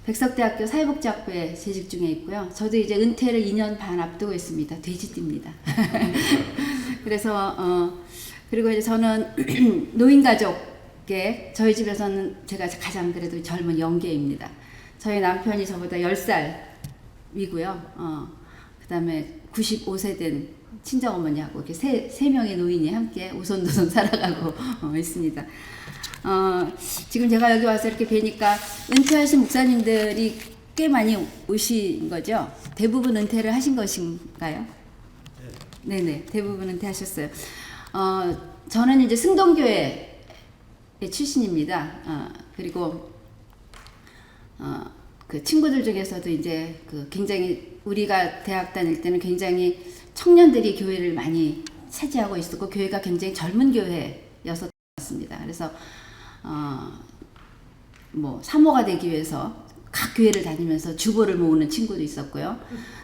백석대학교 사회복지학부에 재직 중에 있고요. 저도 이제 은퇴를 2년 반 앞두고 있습니다. 돼지띠입니다. 그래서 그리고 이제 저는 노인가족에 저희 집에서는 제가 가장 그래도 젊은 영계입니다. 저희 남편이 저보다 10살 위고요. 그 다음에 95세 된 친정어머니하고 이렇게 세 명의 노인이 함께 오손도손 살아가고 있습니다. 지금 제가 여기 와서 이렇게 뵈니까 은퇴하신 목사님들이 꽤 많이 오신 거죠? 대부분 은퇴를 하신 것인가요? 네네, 대부분 은퇴하셨어요. 저는 이제 승동교회 출신입니다. 그리고 그 친구들 중에서도 이제 그 굉장히 우리가 대학 다닐 때는 굉장히 청년들이 교회를 많이 차지하고 있었고 교회가 굉장히 젊은 교회였었던 것 같습니다. 그래서 뭐 사모가 되기 위해서 각 교회를 다니면서 주보를 모으는 친구도 있었고요.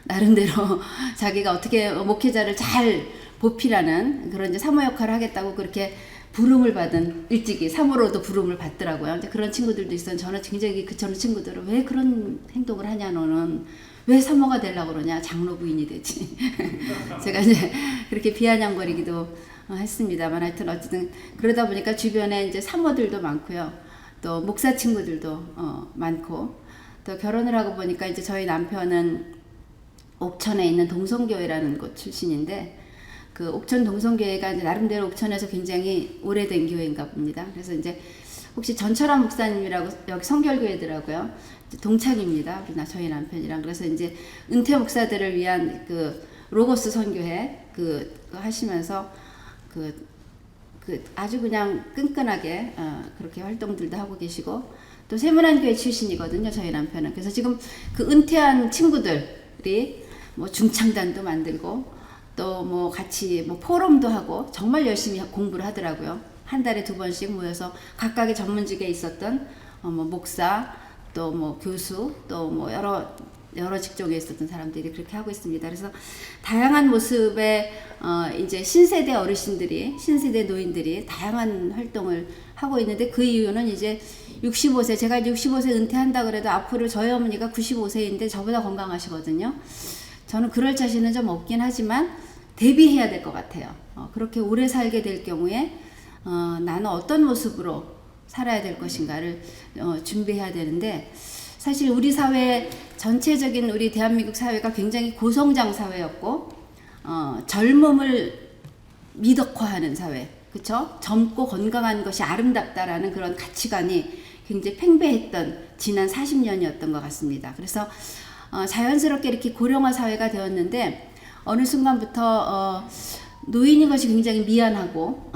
나름대로 자기가 어떻게 목회자를 잘 보필하는 그런 이제 사모 역할을 하겠다고 그렇게 부름을 받은 일찍이 사모로도 부름을 받더라고요. 이제 그런 친구들도 있었는데 저는 굉장히 저런 친구들은 왜 그런 행동을 하냐 너는 왜 사모가 되려고 그러냐 장로 부인이 되지. 제가 이제 그렇게 비아냥거리기도 했습니다만 하여튼 어쨌든 그러다 보니까 주변에 이제 사모들도 많고요. 또 목사 친구들도 많고 또 결혼을 하고 보니까 이제 저희 남편은 옥천에 있는 동성교회라는 곳 출신인데 그 옥천 동성교회가 이제 나름대로 옥천에서 굉장히 오래된 교회인가 봅니다. 그래서 이제 혹시 전철환 목사님이라고 여기 성결교회더라고요. 동창입니다. 저희 남편이랑. 그래서 이제 은퇴 목사들을 위한 그 로고스 선교회 그 하시면서 그 아주 그냥 끈끈하게 그렇게 활동들도 하고 계시고 또 세문안교회 출신이거든요. 저희 남편은. 그래서 지금 그 은퇴한 친구들이 뭐 중창단도 만들고 또 뭐 같이 뭐 포럼도 하고 정말 열심히 공부를 하더라고요. 한 달에 2번씩 모여서 각각의 전문직에 있었던 뭐 목사 또 뭐 교수 또 뭐 여러 직종에 있었던 사람들이 그렇게 하고 있습니다. 그래서 다양한 모습의 이제 신세대 어르신들이 신세대 노인들이 다양한 활동을 하고 있는데 그 이유는 이제 65세 제가 65세 은퇴한다 그래도 앞으로 저희 어머니가 95세인데 저보다 건강하시거든요. 저는 그럴 자신은 좀 없긴 하지만 대비해야 될 것 같아요. 그렇게 오래 살게 될 경우에 나는 어떤 모습으로 살아야 될 것인가를 준비해야 되는데 사실 우리 사회 전체적인 우리 대한민국 사회가 굉장히 고성장 사회였고 젊음을 미덕화하는 사회 그쵸? 젊고 건강한 것이 아름답다라는 그런 가치관이 굉장히 팽배했던 지난 40년이었던 것 같습니다. 그래서 자연스럽게 이렇게 고령화 사회가 되었는데 어느 순간부터 노인인 것이 굉장히 미안하고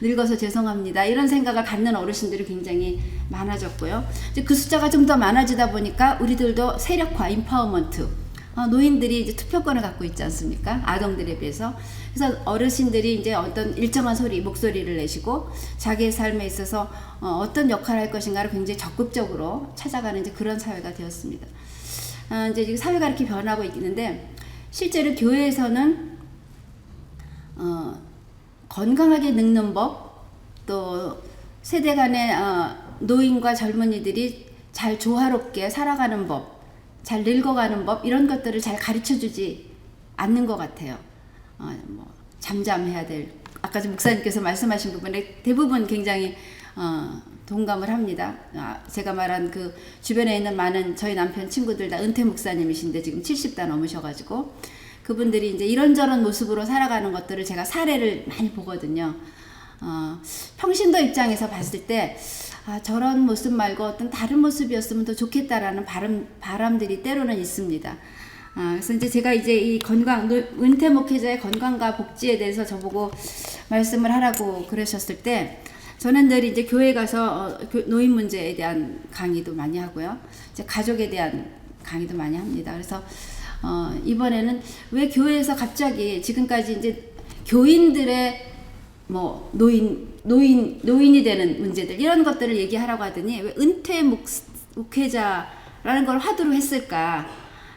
늙어서 죄송합니다 이런 생각을 갖는 어르신들이 굉장히 많아졌고요. 이제 그 숫자가 좀 더 많아지다 보니까 우리들도 세력화, 임파워먼트 노인들이 이제 투표권을 갖고 있지 않습니까? 아동들에 비해서. 그래서 어르신들이 이제 어떤 일정한 목소리를 내시고 자기의 삶에 있어서 어떤 역할을 할 것인가를 굉장히 적극적으로 찾아가는 이제 그런 사회가 되었습니다. 이제 사회가 이렇게 변하고 있는데 실제로 교회에서는 건강하게 늙는 법, 또 세대 간의 노인과 젊은이들이 잘 조화롭게 살아가는 법, 잘 늙어가는 법 이런 것들을 잘 가르쳐주지 않는 것 같아요. 뭐 잠잠해야 될 아까 목사님께서 말씀하신 부분에 대부분 굉장히 동감을 합니다. 제가 말한 그 주변에 있는 많은 저희 남편 친구들 다 은퇴 목사님이신데 지금 70다 넘으셔가지고 그분들이 이제 이런저런 모습으로 살아가는 것들을 제가 사례를 많이 보거든요. 평신도 입장에서 봤을 때 저런 모습 말고 어떤 다른 모습이었으면 더 좋겠다라는 바람들이 때로는 있습니다. 그래서 이제 제가 이제 이 은퇴 목회자의 건강과 복지에 대해서 저보고 말씀을 하라고 그러셨을 때 저는 늘 이제 교회 가서 노인 문제에 대한 강의도 많이 하고요. 이제 가족에 대한 강의도 많이 합니다. 그래서 이번에는 왜 교회에서 갑자기 지금까지 이제 교인들의 뭐 노인이 되는 문제들 이런 것들을 얘기하라고 하더니 왜 은퇴 목회자라는 걸 화두로 했을까?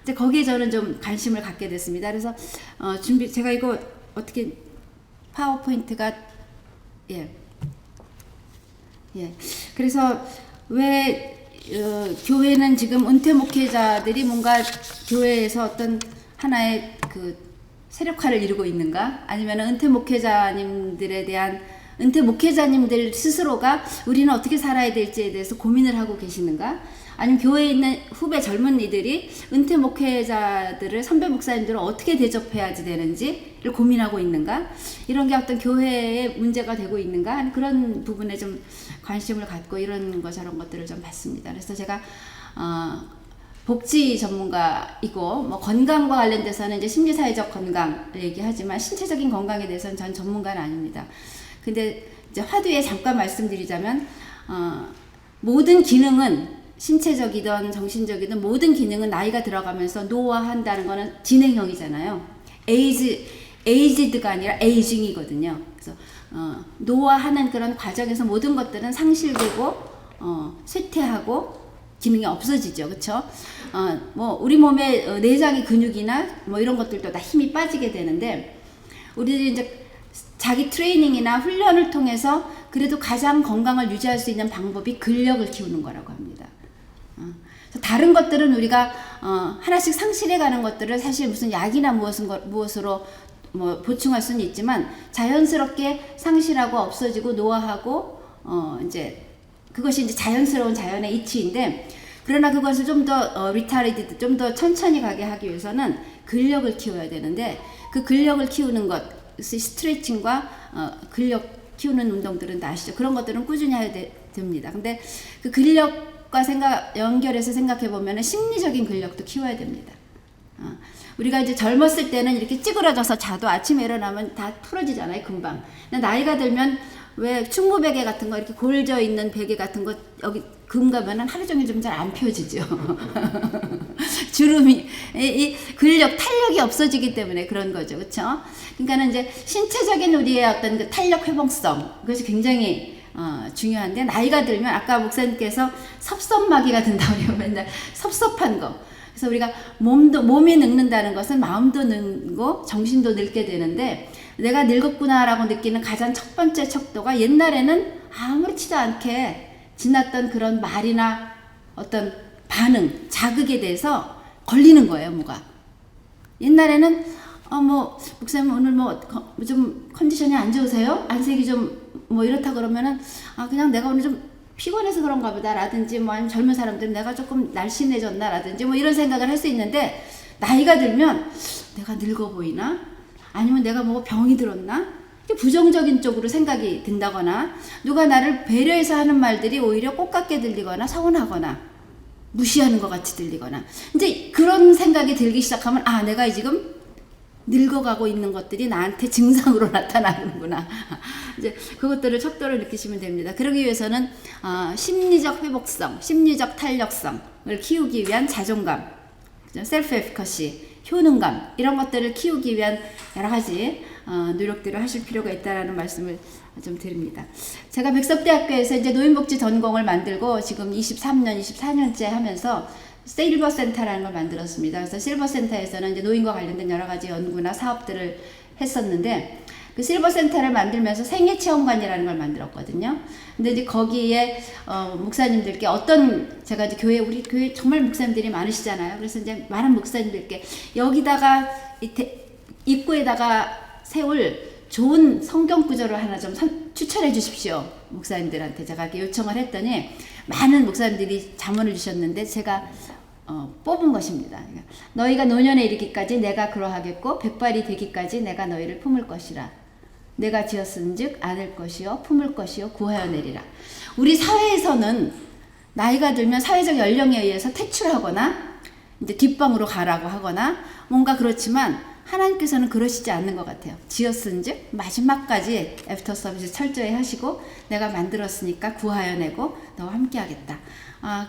이제 거기에 저는 좀 관심을 갖게 됐습니다. 그래서 제가 이거 어떻게 파워포인트가 예. 그래서 왜 교회는 지금 은퇴 목회자들이 뭔가 교회에서 어떤 하나의 그 세력화를 이루고 있는가? 아니면 은퇴 목회자님들에 대한 은퇴 목회자님들 스스로가 우리는 어떻게 살아야 될지에 대해서 고민을 하고 계시는가? 아니면 교회에 있는 후배 젊은 이들이 은퇴 목회자들을 선배 목사님들을 어떻게 대접해야지 되는지를 고민하고 있는가? 이런 게 어떤 교회의 문제가 되고 있는가? 하는 그런 부분에 좀 관심을 갖고 이런 것 저런 것들을 좀 봤습니다. 그래서 제가 복지 전문가이고 뭐 건강과 관련돼서는 이제 심리사회적 건강을 얘기하지만 신체적인 건강에 대해서는 전 전문가는 아닙니다. 근데 이제 화두에 잠깐 말씀드리자면 모든 기능은 신체적이든 정신적이든 모든 기능은 나이가 들어가면서 노화한다는 거는 진행형이잖아요. 에이지드가 아니라 에이징이거든요. 그래서 노화하는 그런 과정에서 모든 것들은 상실되고 쇠퇴하고 기능이 없어지죠. 그렇죠? 뭐 우리 몸의 내장의 근육이나 뭐 이런 것들도 다 힘이 빠지게 되는데 우리들이 이제 자기 트레이닝이나 훈련을 통해서 그래도 가장 건강을 유지할 수 있는 방법이 근력을 키우는 거라고 합니다. 다른 것들은 우리가 하나씩 상실해 가는 것들을 사실 무슨 약이나 무엇으로 뭐 보충할 수는 있지만 자연스럽게 상실하고 없어지고 노화하고 이제 그것이 이제 자연스러운 자연의 이치인데 그러나 그것을 좀 더 리타리드 좀 더 천천히 가게 하기 위해서는 근력을 키워야 되는데 그 근력을 키우는 것 스트레칭과 근력 키우는 운동들은 다 아시죠? 그런 것들은 꾸준히 해야 됩니다. 근데 그 근력과 연결해서 생각해 보면 심리적인 근력도 키워야 됩니다. 우리가 이제 젊었을 때는 이렇게 찌그러져서 자도 아침에 일어나면 다 풀어지잖아요, 금방. 근데 나이가 들면 왜 충무베개 같은 거 이렇게 골져 있는 베개 같은 거 여기 금 가면은 하루 종일 좀 잘 안 펴지죠. 주름이 이 근력 탄력이 없어지기 때문에 그런 거죠, 그렇죠? 그러니까는 이제 신체적인 우리의 어떤 그 탄력 회복성 그것이 굉장히 중요한데 나이가 들면 아까 목사님께서 섭섭마귀가 든다고 해요. 맨날 섭섭한 거. 그래서 우리가 몸이 늙는다는 것은 마음도 늙고 정신도 늙게 되는데 내가 늙었구나라고 느끼는 가장 첫 번째 척도가 옛날에는 아무렇지도 않게 지났던 그런 말이나 어떤 반응, 자극에 대해서 걸리는 거예요, 뭐가. 옛날에는 뭐 목사님 오늘 뭐 좀 컨디션이 안 좋으세요? 안색이 좀 뭐 이렇다 그러면은 그냥 내가 오늘 좀 피곤해서 그런가 보다 라든지 뭐 아니면 젊은 사람들은 내가 조금 날씬해졌나 라든지 뭐 이런 생각을 할 수 있는데 나이가 들면 내가 늙어 보이나? 아니면 내가 뭐 병이 들었나? 부정적인 쪽으로 생각이 든다거나 누가 나를 배려해서 하는 말들이 오히려 꽃같게 들리거나 서운하거나 무시하는 것 같이 들리거나 이제 그런 생각이 들기 시작하면 내가 지금 늙어가고 있는 것들이 나한테 증상으로 나타나는구나. 이제 그것들을 척도를 느끼시면 됩니다. 그러기 위해서는 심리적 회복성, 심리적 탄력성을 키우기 위한 자존감, 셀프 에피커시, 효능감 이런 것들을 키우기 위한 여러 가지 노력들을 하실 필요가 있다라는 말씀을 좀 드립니다. 제가 백석대학교에서 이제 노인복지 전공을 만들고 지금 23년, 24년째 하면서 실버 센터라는 걸 만들었습니다. 그래서 실버 센터에서는 이제 노인과 관련된 여러 가지 연구나 사업들을 했었는데 그 실버 센터를 만들면서 생애 체험관이라는 걸 만들었거든요. 근데 이제 거기에 목사님들께 제가 이제 우리 교회 정말 목사님들이 많으시잖아요. 그래서 이제 많은 목사님들께 여기다가 입구에다가 세울 좋은 성경 구절을 하나 좀 추천해 주십시오. 목사님들한테 제가 이렇게 요청을 했더니 많은 목사님들이 자문을 주셨는데 제가 뽑은 것입니다. 그러니까 너희가 노년에 이르기까지 내가 그러하겠고 백발이 되기까지 내가 너희를 품을 것이라. 내가 지었은즉 안을 것이요 품을 것이요 구하여 내리라. 우리 사회에서는 나이가 들면 사회적 연령에 의해서 퇴출하거나 이제 뒷방으로 가라고 하거나 뭔가 그렇지만 하나님께서는 그러시지 않는 것 같아요. 지었은즉 마지막까지 애프터 서비스 철저히 하시고 내가 만들었으니까 구하여 내고 너와 함께 하겠다.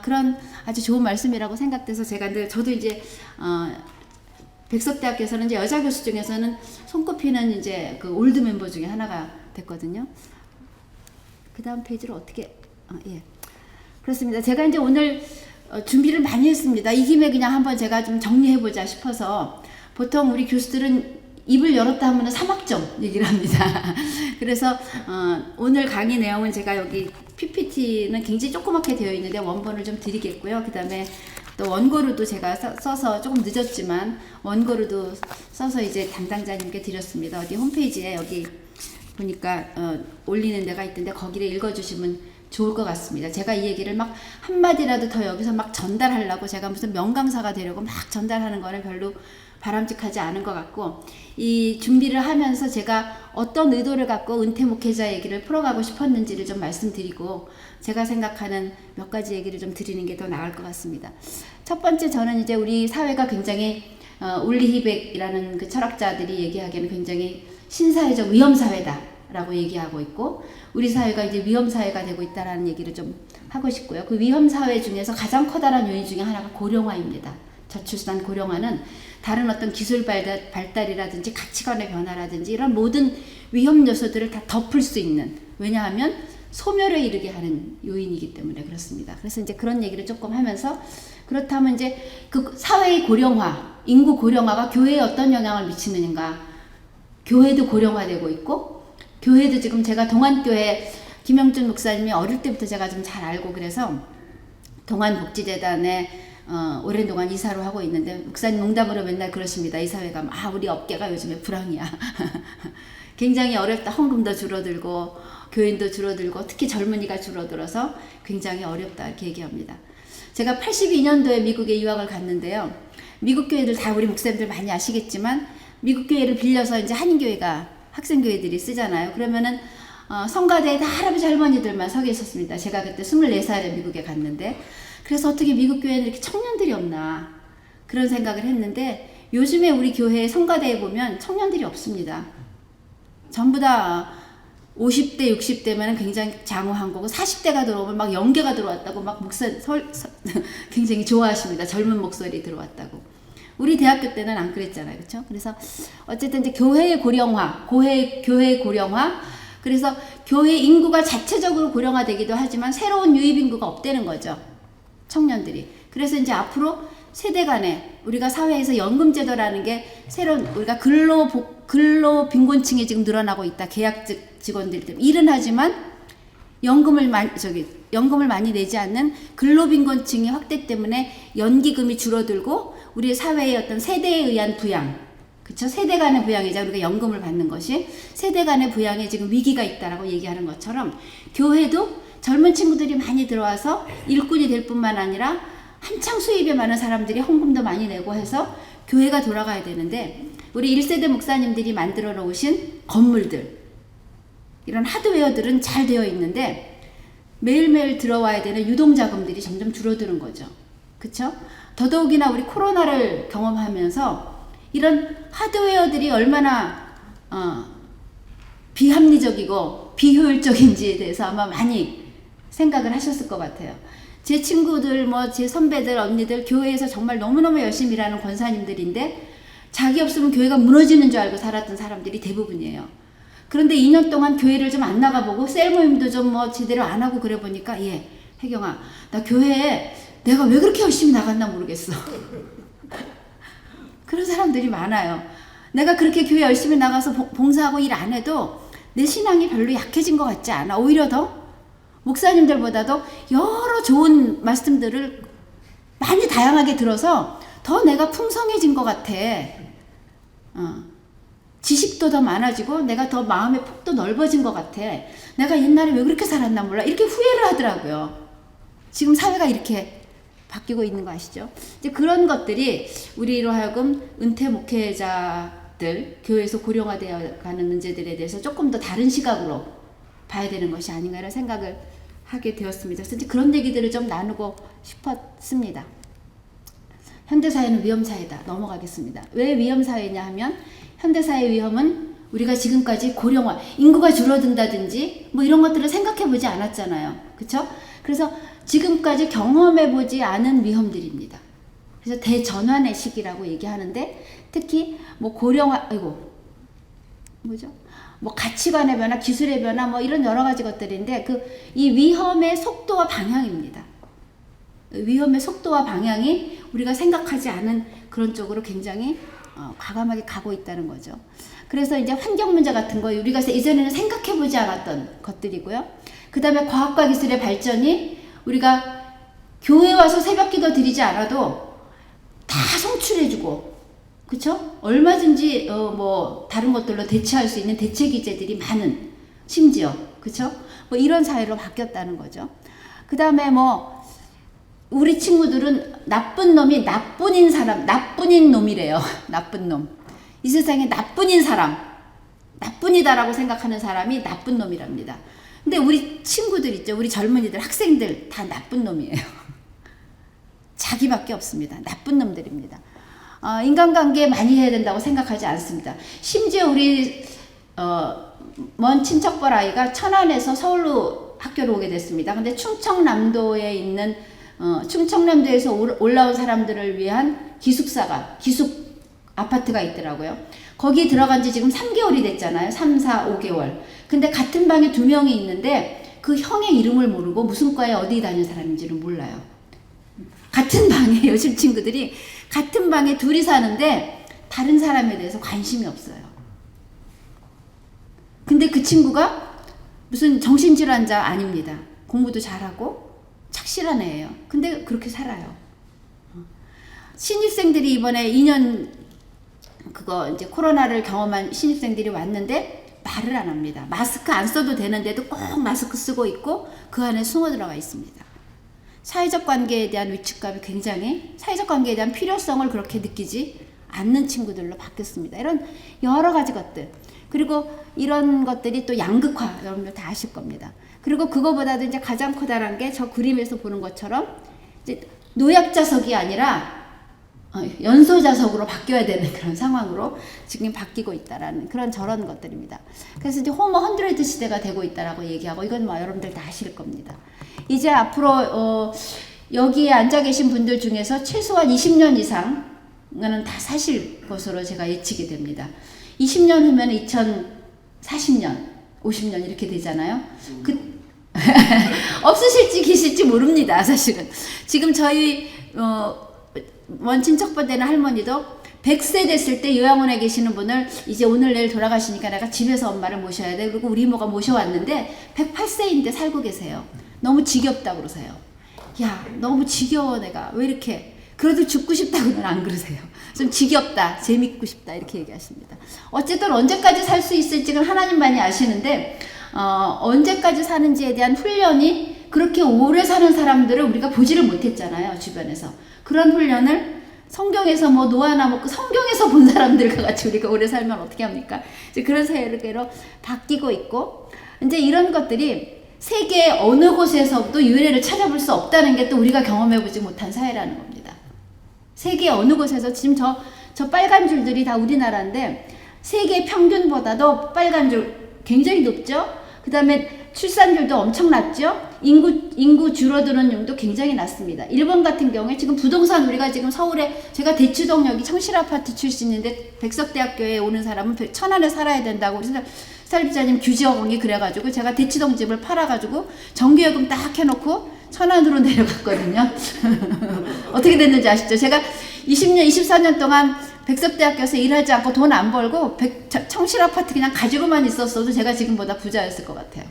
그런 아주 좋은 말씀이라고 생각돼서 저도 이제 백석대학교에서는 이제 여자 교수 중에서는 손꼽히는 이제 그 올드 멤버 중에 하나가 됐거든요. 그 다음 페이지를 어떻게 그렇습니다. 제가 이제 오늘 준비를 많이 했습니다. 이 김에 그냥 한번 제가 좀 정리해보자 싶어서 보통 우리 교수들은 입을 열었다 하면 3학점 얘기를 합니다. 그래서 오늘 강의 내용은 제가 여기 PPT는 굉장히 조그맣게 되어 있는데 원본을 좀 드리겠고요. 그 다음에 또 원고로도 제가 써서 조금 늦었지만 원고로도 써서 이제 담당자님께 드렸습니다. 어디 홈페이지에 여기 보니까 올리는 데가 있던데 거기를 읽어주시면 좋을 것 같습니다. 제가 이 얘기를 막 한마디라도 더 여기서 막 전달하려고 제가 무슨 명강사가 되려고 막 전달하는 거는 별로 바람직하지 않은 것 같고, 이 준비를 하면서 제가 어떤 의도를 갖고 은퇴 목회자 얘기를 풀어가고 싶었는지를 좀 말씀드리고 제가 생각하는 몇 가지 얘기를 좀 드리는 게 더 나을 것 같습니다. 첫 번째, 저는 이제 우리 사회가 굉장히 울리 히백이라는 그 철학자들이 얘기하기에는 굉장히 신사회적 위험사회다라고 얘기하고 있고, 우리 사회가 이제 위험사회가 되고 있다라는 얘기를 좀 하고 싶고요. 그 위험사회 중에서 가장 커다란 요인 중에 하나가 고령화입니다. 저출산 고령화는 다른 어떤 기술 발달이라든지 가치관의 변화라든지 이런 모든 위험 요소들을 다 덮을 수 있는, 왜냐하면 소멸에 이르게 하는 요인이기 때문에 그렇습니다. 그래서 이제 그런 얘기를 조금 하면서, 그렇다면 이제 그 사회의 고령화, 인구 고령화가 교회에 어떤 영향을 미치는가, 교회도 고령화되고 있고, 교회도 지금 제가 동안교회 김영준 목사님이 어릴 때부터 제가 좀 잘 알고 그래서 동안복지재단에 오랜 동안 이사로 하고 있는데, 목사님 농담으로 맨날 그러십니다. 이사회가 우리 업계가 요즘에 불황이야. 굉장히 어렵다. 헌금도 줄어들고 교인도 줄어들고 특히 젊은이가 줄어들어서 굉장히 어렵다 이렇게 얘기합니다. 제가 82년도에 미국에 유학을 갔는데요. 미국 교회들 다 우리 목사님들 많이 아시겠지만 미국 교회를 빌려서 이제 한인교회가 학생교회들이 쓰잖아요. 그러면은 성가대에 다 할아버지 할머니들만 서 계셨습니다. 제가 그때 24살에 미국에 갔는데, 그래서 어떻게 미국 교회는 이렇게 청년들이 없나 그런 생각을 했는데, 요즘에 우리 교회 성가대에 보면 청년들이 없습니다. 전부 다 50대 60대면 굉장히 장우한 거고 40대가 들어오면 막 연계가 들어왔다고 막 굉장히 좋아하십니다. 젊은 목소리 들어왔다고. 우리 대학교 때는 안 그랬잖아요. 그렇죠? 그래서 어쨌든 이제 교회의 고령화, 교회의 고령화, 그래서 교회 인구가 자체적으로 고령화되기도 하지만 새로운 유입 인구가 없다는 거죠. 청년들이. 그래서 이제 앞으로 세대 간에 우리가 사회에서 연금제도라는 게 새로운, 우리가 근로 빈곤층이 지금 늘어나고 있다. 계약직 직원들 때문에 일은 하지만 연금을 많이 내지 않는 근로빈곤층의 확대 때문에 연기금이 줄어들고 우리 사회의 어떤 세대에 의한 부양, 그쵸? 세대 간의 부양이자 우리가 연금을 받는 것이 세대 간의 부양에 지금 위기가 있다라고 얘기하는 것처럼, 교회도 젊은 친구들이 많이 들어와서 일꾼이 될 뿐만 아니라 한창 수입이 많은 사람들이 헌금도 많이 내고 해서 교회가 돌아가야 되는데, 우리 1세대 목사님들이 만들어 놓으신 건물들, 이런 하드웨어들은 잘 되어 있는데 매일매일 들어와야 되는 유동자금들이 점점 줄어드는 거죠. 그쵸? 더더욱이나 우리 코로나를 경험하면서 이런 하드웨어들이 얼마나 비합리적이고 비효율적인지에 대해서 아마 많이 생각을 하셨을 것 같아요. 제 친구들, 제 선배들, 언니들 교회에서 정말 너무너무 열심히 일하는 권사님들인데 자기 없으면 교회가 무너지는 줄 알고 살았던 사람들이 대부분이에요. 그런데 2년 동안 교회를 좀 안 나가보고 셀 모임도 좀 제대로 안 하고 그래 보니까, 혜경아, 나 교회에 내가 왜 그렇게 열심히 나갔나 모르겠어. 그런 사람들이 많아요. 내가 그렇게 교회 열심히 나가서 봉사하고 일 안 해도 내 신앙이 별로 약해진 것 같지 않아. 오히려 더 목사님들보다도 여러 좋은 말씀들을 많이 다양하게 들어서 더 내가 풍성해진 것 같아. 지식도 더 많아지고 내가 더 마음의 폭도 넓어진 것 같아. 내가 옛날에 왜 그렇게 살았나 몰라. 이렇게 후회를 하더라고요. 지금 사회가 이렇게 바뀌고 있는 거 아시죠? 이제 그런 것들이 우리로 하여금 은퇴 목회자들, 교회에서 고령화되어 가는 문제들에 대해서 조금 더 다른 시각으로 봐야 되는 것이 아닌가 이런 생각을 하게 되었습니다. 그래서 이제 그런 얘기들을 좀 나누고 싶었습니다. 현대사회는 위험사회다. 넘어가겠습니다. 왜 위험사회냐 하면, 현대사회의 위험은 우리가 지금까지 고령화, 인구가 줄어든다든지 이런 것들을 생각해 보지 않았잖아요. 그쵸? 그래서 지금까지 경험해 보지 않은 위험들입니다. 그래서 대전환의 시기라고 얘기하는데, 특히 고령화, 가치관의 변화, 기술의 변화, 이런 여러 가지 것들인데, 이 위험의 속도와 방향입니다. 위험의 속도와 방향이 우리가 생각하지 않은 그런 쪽으로 굉장히 과감하게 가고 있다는 거죠. 그래서 이제 환경 문제 같은 거 우리가 이전에는 생각해 보지 않았던 것들이고요. 그 다음에 과학과 기술의 발전이 우리가 교회 와서 새벽기도 드리지 않아도 다 송출해주고, 그쵸? 얼마든지 뭐 다른 것들로 대체할 수 있는 대체 기제들이 많은, 심지어, 그쵸? 뭐 이런 사회로 바뀌었다는 거죠. 그 다음에 뭐 우리 친구들은 나쁜 놈이 나쁜인 사람, 나쁜인 놈이래요. 나쁜 놈. 이 세상에 나쁜인 사람, 나쁜이다라고 생각하는 사람이 나쁜 놈이랍니다. 근데 우리 친구들 있죠. 우리 젊은이들, 학생들 다 나쁜 놈이에요. 자기밖에 없습니다. 나쁜 놈들입니다. 인간관계 많이 해야 된다고 생각하지 않습니다. 심지어 우리 먼 친척벌 아이가 천안에서 서울로 학교를 오게 됐습니다. 근데 충청남도에 있는 충청남도에서 올라온 사람들을 위한 기숙사가, 기숙 아파트가 있더라고요. 거기 들어간 지 지금 3개월이 됐잖아요. 3, 4, 5개월. 근데 같은 방에 2명이 있는데 그 형의 이름을 모르고 무슨 과에 어디 다니는 사람인지는 몰라요. 같은 방에 요즘 친구들이 같은 방에 둘이 사는데 다른 사람에 대해서 관심이 없어요. 근데 그 친구가 무슨 정신질환자 아닙니다. 공부도 잘하고 착실한 애예요. 근데 그렇게 살아요. 신입생들이 이번에 2년 그거 이제 코로나를 경험한 신입생들이 왔는데 말을 안 합니다. 마스크 안 써도 되는데도 꼭 마스크 쓰고 있고 그 안에 숨어 들어가 있습니다. 사회적 관계에 대한 위축감이 굉장히, 사회적 관계에 대한 필요성을 그렇게 느끼지 않는 친구들로 바뀌었습니다. 이런 여러 가지 것들. 그리고 이런 것들이 또 양극화, 여러분들 다 아실 겁니다. 그리고 그거보다도 이제 가장 커다란 게 저 그림에서 보는 것처럼 이제 노약자석이 아니라 연소자석으로 바뀌어야 되는 그런 상황으로 지금 바뀌고 있다라는 그런 저런 것들입니다. 그래서 이제 호모 100 시대가 되고 있다라고 얘기하고, 이건 뭐 여러분들 다 아실 겁니다. 이제 앞으로 여기에 앉아 계신 분들 중에서 최소한 20년 이상은 다 사실 것으로 제가 예측이 됩니다. 20년 후면 2040년, 50년 이렇게 되잖아요. 없으실지 계실지 모릅니다. 사실은 지금 저희 먼 친척분 되는 할머니도 100세 됐을 때 요양원에 계시는 분을 이제 오늘 내일 돌아가시니까 내가 집에서 엄마를 모셔야 돼. 그리고 우리 이모가 모셔왔는데 108세인데 살고 계세요. 너무 지겹다 그러세요. 야, 너무 지겨워 내가. 왜 이렇게. 그래도 죽고 싶다고는 안 그러세요. 좀 지겹다, 재밌고 싶다 이렇게 얘기하십니다. 어쨌든 언제까지 살 수 있을지는 하나님만이 아시는데 언제까지 사는지에 대한 훈련이, 그렇게 오래 사는 사람들을 우리가 보지를 못했잖아요. 주변에서. 그런 훈련을 성경에서 뭐 노아나 뭐 성경에서 본 사람들과 같이 우리가 오래 살면 어떻게 합니까? 이제 그런 세계로 바뀌고 있고, 이제 이런 것들이 세계 어느 곳에서도 유래를 찾아볼 수 없다는 게 또 우리가 경험해보지 못한 사회라는 겁니다. 세계 어느 곳에서 지금 저 빨간 줄들이 다 우리나라인데 세계 평균보다도 빨간 줄 굉장히 높죠? 그 다음에 출산율도 엄청 낮죠? 인구 줄어드는 율도 굉장히 낮습니다. 일본 같은 경우에 지금 부동산, 우리가 지금 서울에, 제가 대치동 여기 청실아파트 출신인데 백석대학교에 오는 사람은 천안에 살아야 된다고 우리 사립자님 규지어공이 그래가지고 제가 대치동 집을 팔아가지고 정기요금 딱 해놓고 천안으로 내려갔거든요. 어떻게 됐는지 아시죠? 제가 20년, 24년 동안 백석대학교에서 일하지 않고 돈 안 벌고 청실아파트 그냥 가지고만 있었어도 제가 지금보다 부자였을 것 같아요.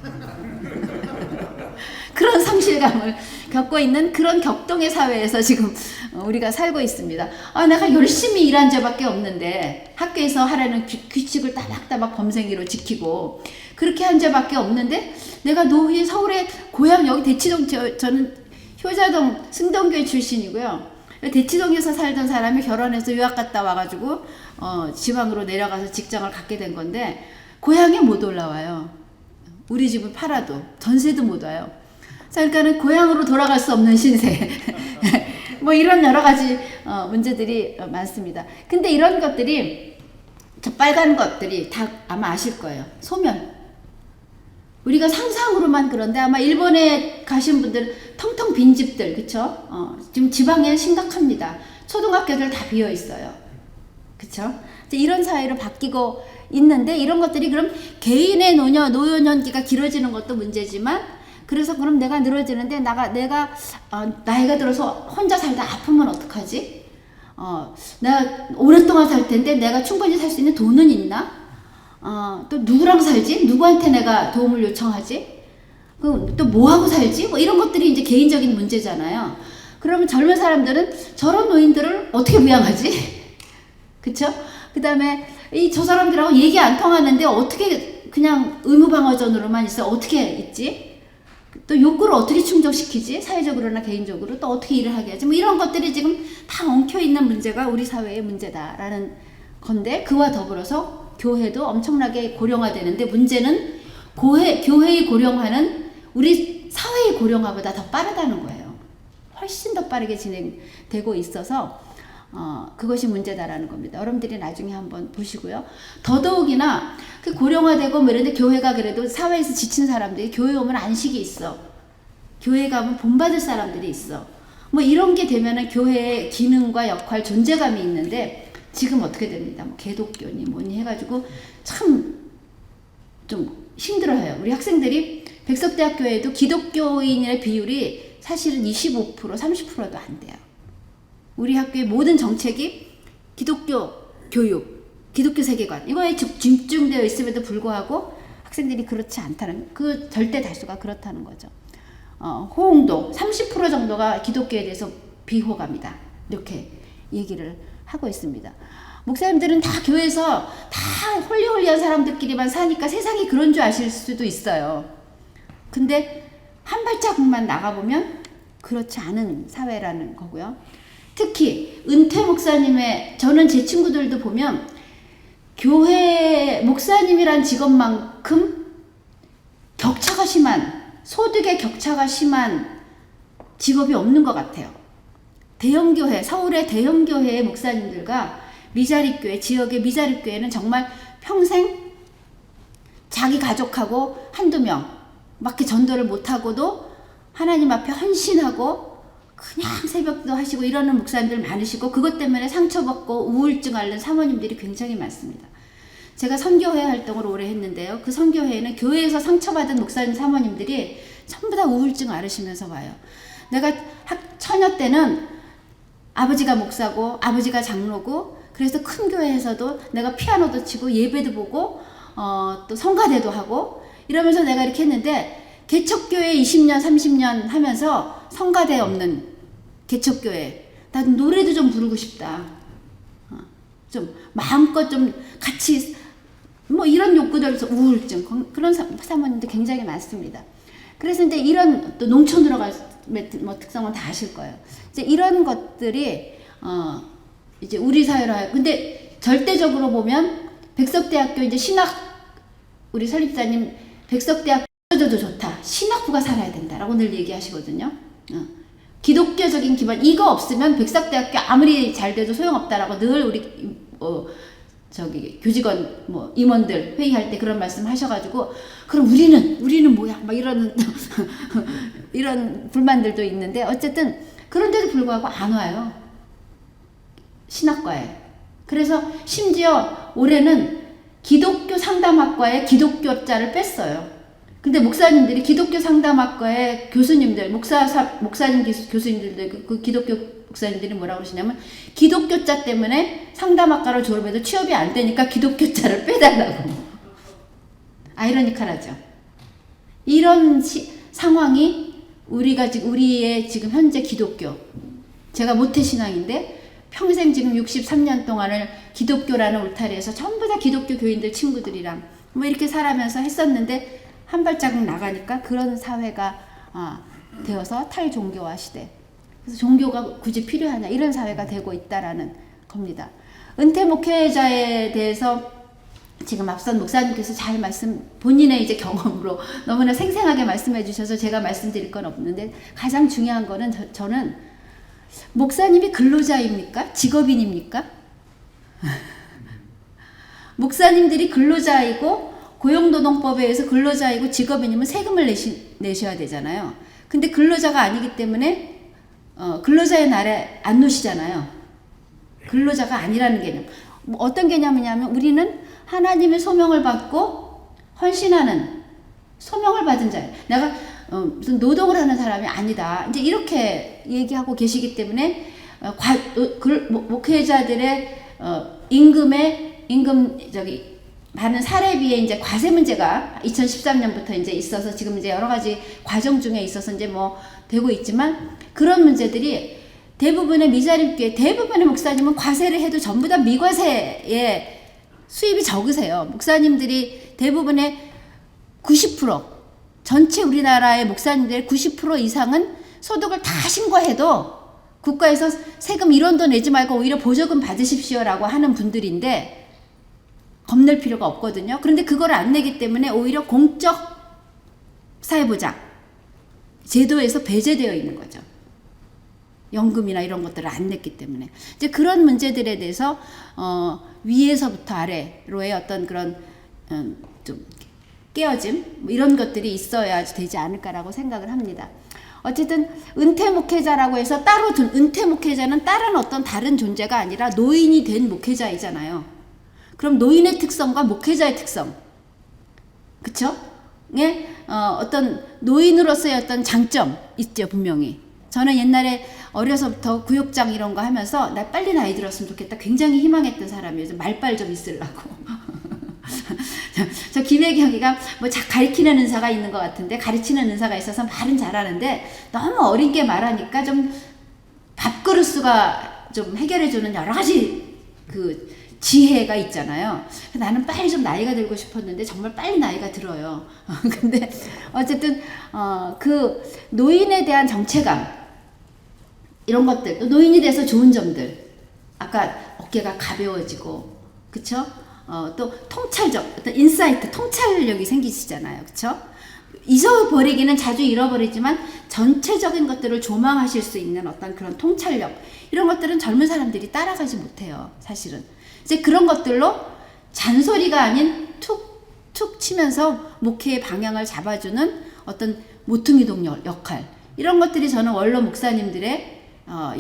그런 상실감을 겪고 있는 그런 격동의 사회에서 지금 우리가 살고 있습니다. 내가 열심히 일한 죄밖에 없는데, 학교에서 하라는 규칙을 따박따박 범생이로 지키고 그렇게 한 죄밖에 없는데, 내가 노후에 서울에 고향 여기 대치동, 저는 효자동 승동교회 출신이고요. 대치동에서 살던 사람이 결혼해서 유학 갔다 와가지고 지방으로 내려가서 직장을 갖게 된 건데 고향에 못 올라와요. 우리 집을 팔아도 전세도 못 와요. 그러니까는 고향으로 돌아갈 수 없는 신세. 뭐 이런 여러 가지 문제들이 많습니다. 근데 이런 것들이, 저 빨간 것들이 다 아마 아실 거예요. 소면. 우리가 상상으로만 그런데 아마 일본에 가신 분들은 텅텅 빈 집들, 그쵸? 지금 지방에 심각합니다. 초등학교들 다 비어 있어요. 그쵸? 이런 사회로 바뀌고 있는데, 이런 것들이 그럼 개인의 노년기가 길어지는 것도 문제지만, 그래서 그럼 내가 늘어지는데 내가 나이가 들어서 혼자 살다 아프면 어떡하지? 내가 오랫동안 살 텐데 내가 충분히 살 수 있는 돈은 있나? 또 누구랑 살지? 누구한테 내가 도움을 요청하지? 그럼 또 뭐 하고 살지? 뭐 이런 것들이 이제 개인적인 문제잖아요. 그러면 젊은 사람들은 저런 노인들을 어떻게 부양하지? 그쵸? 그 다음에 저 사람들하고 얘기 안 통하는데 어떻게 그냥 의무방어전으로만 있어? 어떻게 있지? 또 욕구를 어떻게 충족시키지? 사회적으로나 개인적으로 또 어떻게 일을 하게 하지? 뭐 이런 것들이 지금 다 엉켜있는 문제가 우리 사회의 문제다라는 건데, 그와 더불어서 교회도 엄청나게 고령화되는데, 문제는 교회의 고령화는 우리 사회의 고령화보다 더 빠르다는 거예요. 훨씬 더 빠르게 진행되고 있어서 그것이 문제다라는 겁니다. 여러분들이 나중에 한번 보시고요. 더더욱이나 그 고령화되고 뭐 이런데 교회가 그래도 사회에서 지친 사람들이 교회 오면 안식이 있어. 교회 가면 본받을 사람들이 있어. 뭐 이런 게 되면은 교회의 기능과 역할, 존재감이 있는데 지금 어떻게 됩니다. 뭐 개독교니 뭐니 해가지고 참 좀 힘들어해요. 우리 학생들이 백석대학교에도 기독교인의 비율이 사실은 25%, 30%도 안 돼요. 우리 학교의 모든 정책이 기독교 교육, 기독교 세계관 이거에 집중되어 있음에도 불구하고 학생들이 그렇지 않다는, 그 절대 다수가 그렇다는 거죠. 호응도 30% 정도가 기독교에 대해서 비호감이다, 이렇게 얘기를 하고 있습니다. 목사님들은 다 교회에서 다 홀리홀리한 사람들끼리만 사니까 세상이 그런 줄 아실 수도 있어요. 근데 한 발자국만 나가보면 그렇지 않은 사회라는 거고요. 특히 은퇴 목사님의, 저는 제 친구들도 보면 교회 목사님이란 직업만큼 격차가 심한, 소득의 격차가 심한 직업이 없는 것 같아요. 대형교회, 서울의 대형교회의 목사님들과 미자립교회, 지역의 미자립교회는 정말 평생 자기 가족하고 한두 명 밖에 전도를 못하고도 하나님 앞에 헌신하고 그냥 새벽도 하시고 이러는 목사님들 많으시고, 그것 때문에 상처받고 우울증 앓는 사모님들이 굉장히 많습니다. 제가 선교회 활동을 오래 했는데요. 그 선교회에는 교회에서 상처받은 목사님 사모님들이 전부 다 우울증 앓으시면서 와요. 내가 처녀 때는 아버지가 목사고 아버지가 장로고, 그래서 큰 교회에서도 내가 피아노도 치고 예배도 보고 또 성가대도 하고 이러면서 내가 이렇게 했는데, 개척교회 20년 30년 하면서 성가대 없는 개척교회, 나도 노래도 좀 부르고 싶다, 좀 마음껏 좀 같이 뭐 이런 욕구들에서 우울증, 그런 사모님들 굉장히 많습니다. 그래서 이제 이런, 또 농촌으로 갈 뭐 특성은 다 아실 거예요. 이제 이런 것들이 이제 우리 사회로 하여, 근데 절대적으로 보면 백석대학교 이제 신학, 우리 설립자님 백석대학교도 좋다, 신학부가 살아야 된다라고 늘 얘기하시거든요. 기독교적인 기반 이거 없으면 백석대학교 아무리 잘 돼도 소용없다라고 늘 우리 교직원 뭐 임원들 회의할 때 그런 말씀 하셔가지고, 그럼 우리는 뭐야 막 이런 이런 불만들도 있는데, 어쨌든 그런데도 불구하고 안 와요, 신학과에. 그래서 심지어 올해는 기독교 상담학과에 기독교자를 뺐어요. 근데 목사님들이 기독교 상담학과의 교수님들, 목사님 교수님들, 그 기독교 목사님들이 뭐라고 그러시냐면, 기독교자 때문에 상담학과를 졸업해도 취업이 안 되니까 기독교자를 빼달라고. 아이러니컬하죠. 이런 상황이 우리의 지금 현재 기독교, 제가 모태신앙인데 평생 지금 63년 동안을 기독교라는 울타리에서 전부 다 기독교 교인들 친구들이랑 뭐 이렇게 살아면서 했었는데, 한 발자국 나가니까 그런 사회가 되어서 탈종교화 시대, 그래서 종교가 굳이 필요하냐 이런 사회가 되고 있다라는 겁니다. 은퇴 목회자에 대해서 지금 앞선 목사님께서 잘 본인의 이제 경험으로 너무나 생생하게 말씀해 주셔서 제가 말씀드릴 건 없는데, 가장 중요한 거는 저는 목사님이 근로자입니까? 직업인입니까? 목사님들이 근로자이고 고용노동법에 의해서 근로자이고 직업인이면 세금을 내셔야 되잖아요. 근데 근로자가 아니기 때문에 근로자의 날에 안 노시잖아요. 근로자가 아니라는 개념. 뭐 어떤 개념이냐면, 우리는 하나님의 소명을 받고 헌신하는 소명을 받은 자예요. 내가 무슨 노동을 하는 사람이 아니다, 이제 이렇게 얘기하고 계시기 때문에 목회자들의 임금 많은 사례에 비해 이제 과세 문제가 2013년부터 이제 있어서 지금 이제 여러 가지 과정 중에 있어서 이제 뭐 되고 있지만, 그런 문제들이 대부분의 미자립교회 대부분의 목사님은 과세를 해도 전부 다 미과세에 수입이 적으세요. 목사님들이 대부분의 90% 전체 우리나라의 목사님들의 90% 이상은 소득을 다 신고해도 국가에서 세금 이론도 내지 말고 오히려 보조금 받으십시오라고 하는 분들인데 겁낼 필요가 없거든요. 그런데 그걸 안 내기 때문에 오히려 공적 사회보장 제도에서 배제되어 있는 거죠. 연금이나 이런 것들을 안 냈기 때문에. 이제 그런 문제들에 대해서 위에서부터 아래로의 어떤 그런 좀 깨어짐 뭐 이런 것들이 있어야 되지 않을까라고 생각을 합니다. 어쨌든 은퇴 목회자라고 해서 따로 둔 은퇴 목회자는 다른 어떤 다른 존재가 아니라 노인이 된 목회자이잖아요. 그럼 노인의 특성과 목회자의 특성, 그쵸? 예? 어떤 노인으로서의 어떤 장점 있죠, 분명히. 저는 옛날에 어려서부터 구역장 이런 거 하면서 나 빨리 나이 들었으면 좋겠다 굉장히 희망했던 사람이에요. 말빨 좀 있으려고. 저 김혜경이가 뭐 가르치는 은사가 있는 것 같은데, 가르치는 은사가 있어서 말은 잘하는데 너무 어린 게 말하니까 좀 밥그릇수가 좀 해결해주는 여러 가지 그 지혜가 있잖아요. 나는 빨리 좀 나이가 들고 싶었는데 정말 빨리 나이가 들어요. 근데 어쨌든 그 노인에 대한 정체감 이런 것들, 또 노인이 돼서 좋은 점들, 아까 어깨가 가벼워지고, 그쵸? 또 통찰적 어떤 인사이트, 통찰력이 생기시잖아요, 그쵸? 잊어버리기는 자주 잃어버리지만 전체적인 것들을 조망하실 수 있는 어떤 그런 통찰력, 이런 것들은 젊은 사람들이 따라가지 못해요, 사실은. 이제 그런 것들로 잔소리가 아닌 툭툭 치면서 목회의 방향을 잡아주는 어떤 모퉁이동 역할, 이런 것들이 저는 원로 목사님들의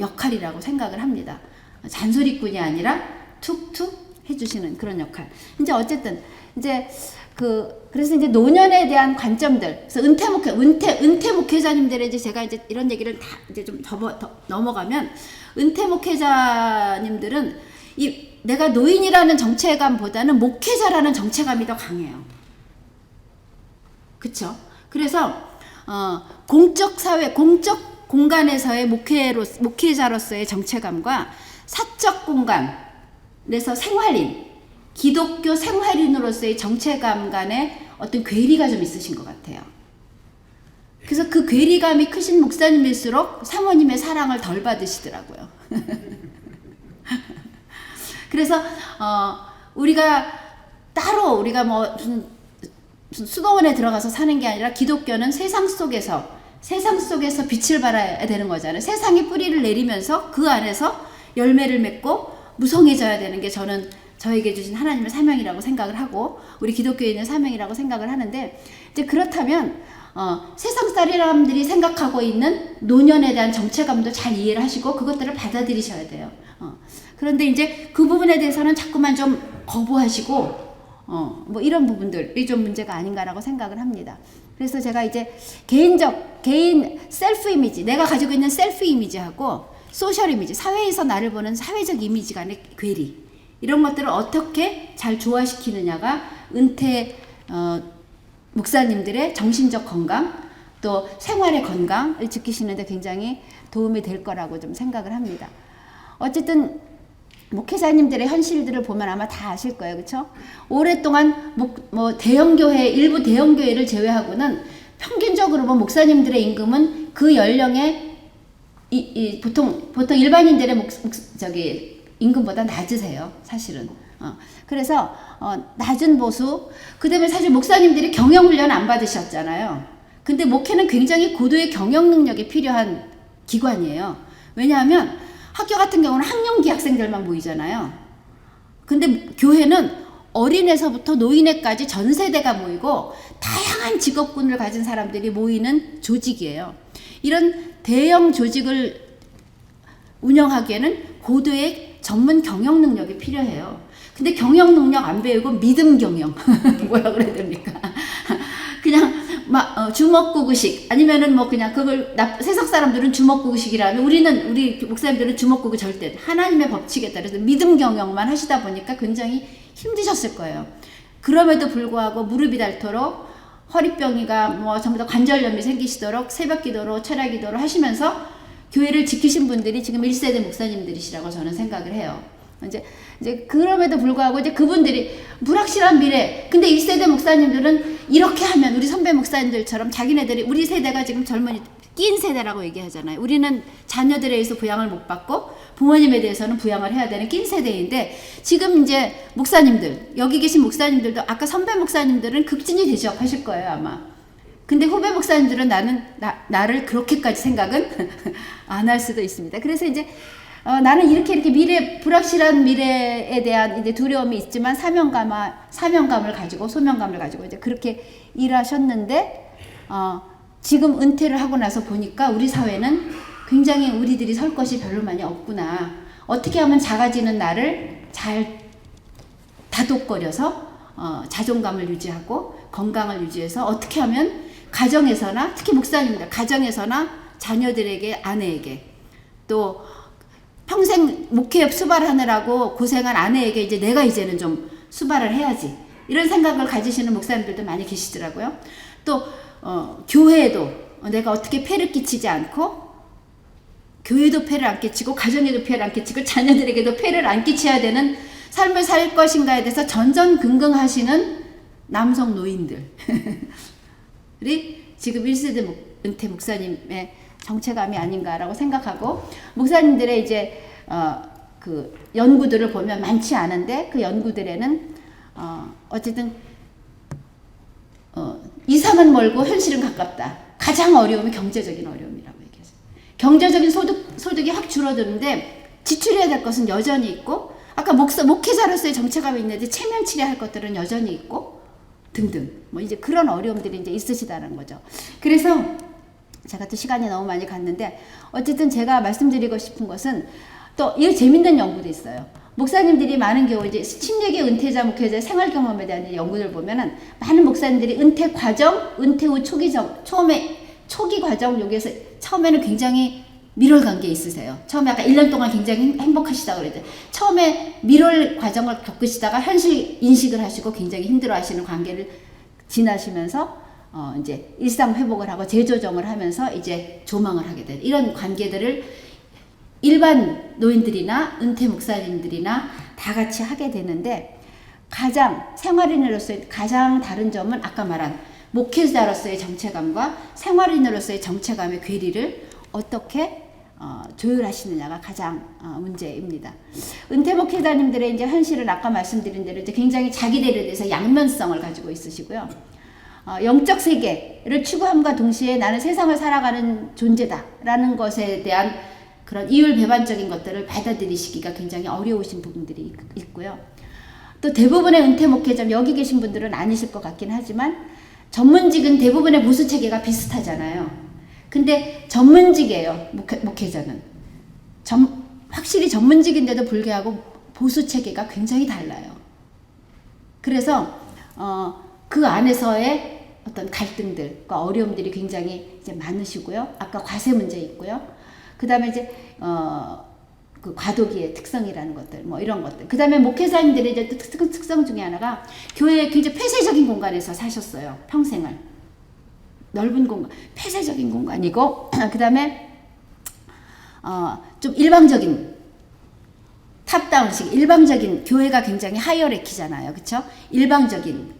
역할이라고 생각을 합니다. 잔소리꾼이 아니라 툭툭 해주시는 그런 역할. 이제 어쨌든 이제 그래서 이제 노년에 대한 관점들. 그래서 은퇴 목회자님들의 이제 제가 이제 이런 얘기를 다 이제 좀 넘어가면, 은퇴 목회자님들은 내가 노인이라는 정체감보다는 목회자라는 정체감이 더 강해요. 그쵸? 그래서 공적 사회, 공적 공간에서의 목회자로서의 정체감과 사적 공간에서 생활인, 기독교 생활인으로서의 정체감 간의 어떤 괴리가 좀 있으신 것 같아요. 그래서 그 괴리감이 크신 목사님일수록 사모님의 사랑을 덜 받으시더라고요. 그래서 우리가 따로 우리가 뭐 무슨 수도원에 들어가서 사는 게 아니라, 기독교는 세상 속에서 빛을 발해야 되는 거잖아요. 세상에 뿌리를 내리면서 그 안에서 열매를 맺고 무성해져야 되는 게 저는 저에게 주신 하나님의 사명이라고 생각을 하고, 우리 기독교인의 사명이라고 생각을 하는데, 이제 그렇다면 세상 사람들이 생각하고 있는 노년에 대한 정체감도 잘 이해를 하시고 그것들을 받아들이셔야 돼요. 그런데 이제 그 부분에 대해서는 자꾸만 좀 거부하시고 뭐 이런 부분들이 좀 문제가 아닌가라고 생각을 합니다. 그래서 제가 이제 개인 셀프 이미지, 내가 가지고 있는 셀프 이미지하고 소셜 이미지, 사회에서 나를 보는 사회적 이미지 간의 괴리, 이런 것들을 어떻게 잘 조화시키느냐가 은퇴 목사님들의 정신적 건강, 또 생활의 건강을 지키시는데 굉장히 도움이 될 거라고 좀 생각을 합니다. 어쨌든 목회자님들의 현실들을 보면 아마 다 아실 거예요, 그렇죠? 오랫동안 일부 대형교회를 제외하고는 평균적으로 목사님들의 임금은 그 연령의 보통 일반인들의 임금보다 낮으세요, 사실은. 그래서 낮은 보수, 그다음에 사실 목사님들이 경영훈련 안 받으셨잖아요. 근데 목회는 굉장히 고도의 경영 능력이 필요한 기관이에요. 왜냐하면 학교 같은 경우는 학령기 학생들만 모이잖아요. 근데 교회는 어린애서부터 노인애까지 전 세대가 모이고 다양한 직업군을 가진 사람들이 모이는 조직이에요. 이런 대형 조직을 운영하기에는 고도의 전문 경영 능력이 필요해요. 근데 경영 능력 안 배우고 믿음 경영 뭐라 그래야 됩니까? 그냥 주먹구구식, 아니면은 그냥 그걸 세상 사람들은 주먹구구식이라면 우리 목사님들은 주먹구구 절대 하나님의 법칙에 따라서 믿음 경영만 하시다 보니까 굉장히 힘드셨을 거예요. 그럼에도 불구하고 무릎이 닳도록 허리병이가 뭐 전부 다 관절염이 생기시도록 새벽 기도로 철야 기도로 하시면서 교회를 지키신 분들이 지금 1세대 목사님들이시라고 저는 생각을 해요. 이제 그럼에도 불구하고 이제 그분들이 불확실한 미래. 근데 1세대 목사님들은 이렇게 하면 우리 선배 목사님들처럼 자기네들이 우리 세대가 지금 젊은이 낀 세대라고 얘기하잖아요. 우리는 자녀들에 의해서 부양을 못 받고 부모님에 대해서는 부양을 해야 되는 낀 세대인데 지금 이제 목사님들 여기 계신 목사님들도 아까 선배 목사님들은 급진이 되셔하실 거예요 아마. 근데 후배 목사님들은 나를 그렇게까지 생각은 안 할 수도 있습니다. 그래서 이제 나는 이렇게 불확실한 미래에 대한 이제 두려움이 있지만 사명감을 가지고 소명감을 가지고 이제 그렇게 일하셨는데 지금 은퇴를 하고 나서 보니까 우리 사회는 굉장히 우리들이 설 것이 별로 많이 없구나. 어떻게 하면 작아지는 나를 잘 다독거려서 자존감을 유지하고 건강을 유지해서 어떻게 하면 가정에서나 특히 목사님들 가정에서나 자녀들에게 아내에게 또 평생 목회 수발하느라고 고생한 아내에게 이제 내가 이제는 좀 수발을 해야지 이런 생각을 가지시는 목사님들도 많이 계시더라고요. 또 교회에도 내가 어떻게 폐를 끼치지 않고 교회도 폐를 안 끼치고 가정에도 폐를 안 끼치고 자녀들에게도 폐를 안 끼쳐야 되는 삶을 살 것인가에 대해서 전전긍긍하시는 남성 노인들이 지금 1세대 은퇴 목사님의 정체감이 아닌가라고 생각하고 목사님들의 이제 그 연구들을 보면 많지 않은데 그 연구들에는 어쨌든 이상은 멀고 현실은 가깝다. 가장 어려움이 경제적인 어려움이라고 얘기했어요. 경제적인 소득이 확 줄어드는데 지출해야 될 것은 여전히 있고 아까 목회자로서의 정체감이 있는데 체면 치료할 것들은 여전히 있고 등등 뭐 이제 그런 어려움들이 이제 있으시다는 거죠. 그래서 제가 또 시간이 너무 많이 갔는데 어쨌든 제가 말씀드리고 싶은 것은 또 이 재밌는 연구도 있어요. 목사님들이 많은 경우 이제 16의 은퇴자 목회자 생활 경험에 대한 연구를 보면은 많은 목사님들이 은퇴 과정, 은퇴 후 초기 과정 여기에서 처음에는 굉장히 밀월 관계에 있으세요. 처음에 아까 1년 동안 굉장히 행복하시다고 그랬죠. 처음에 밀월 과정을 겪으시다가 현실 인식을 하시고 굉장히 힘들어 하시는 관계를 지나시면서 이제 일상 회복을 하고 재조정을 하면서 이제 조망을 하게 된 이런 관계들을 일반 노인들이나 은퇴 목사님들이나 다 같이 하게 되는데 가장 생활인으로서의 가장 다른 점은 아까 말한 목회자로서의 정체감과 생활인으로서의 정체감의 괴리를 어떻게 조율하시느냐가 가장 문제입니다. 은퇴 목회자님들의 이제 현실은 아까 말씀드린 대로 이제 굉장히 자기들에 대해서 양면성을 가지고 있으시고요. 영적 세계를 추구함과 동시에 나는 세상을 살아가는 존재다라는 것에 대한 그런 이율배반적인 것들을 받아들이시기가 굉장히 어려우신 부분들이 있고요. 또 대부분의 은퇴 목회자 여기 계신 분들은 아니실 것 같긴 하지만 전문직은 대부분의 보수체계가 비슷하잖아요. 근데 전문직이에요. 목회자는. 확실히 전문직인데도 불구하고 보수체계가 굉장히 달라요. 그래서 그 안에서의 어떤 갈등들과 어려움들이 굉장히 이제 많으시고요. 아까 과세 문제 있고요. 그 다음에 이제 그 과도기의 특성이라는 것들, 뭐 이런 것들. 그 다음에 목회자님들의 이제 특성 중에 하나가 교회의 굉장히 폐쇄적인 공간에서 사셨어요. 평생을. 넓은 공간, 폐쇄적인 공간이고, 그 다음에 좀 일방적인 탑다운식, 일방적인 교회가 굉장히 하이어레키잖아요, 그렇죠? 일방적인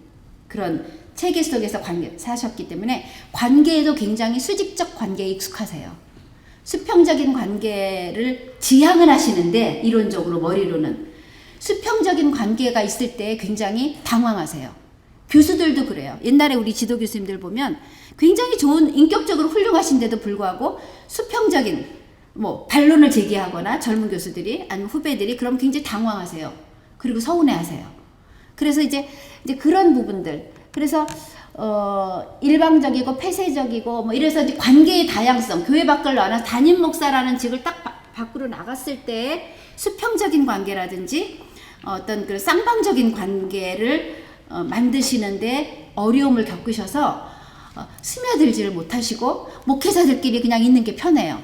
그런 체계 속에서 사셨기 때문에 관계에도 굉장히 수직적 관계에 익숙하세요. 수평적인 관계를 지향을 하시는데 이론적으로 머리로는 수평적인 관계가 있을 때 굉장히 당황하세요. 교수들도 그래요. 옛날에 우리 지도 교수님들 보면 굉장히 좋은 인격적으로 훌륭하신데도 불구하고 수평적인 뭐 반론을 제기하거나 젊은 교수들이 아니면 후배들이 그럼 굉장히 당황하세요. 그리고 서운해하세요. 그래서 이제 그런 부분들 그래서 일방적이고 폐쇄적이고 뭐 이래서 이제 관계의 다양성 교회 밖을 나와서 담임 목사라는 직을 딱 밖으로 나갔을 때 수평적인 관계라든지 어떤 그 쌍방적인 관계를 만드시는데 어려움을 겪으셔서 스며들지를 못하시고 목회자들끼리 그냥 있는 게 편해요.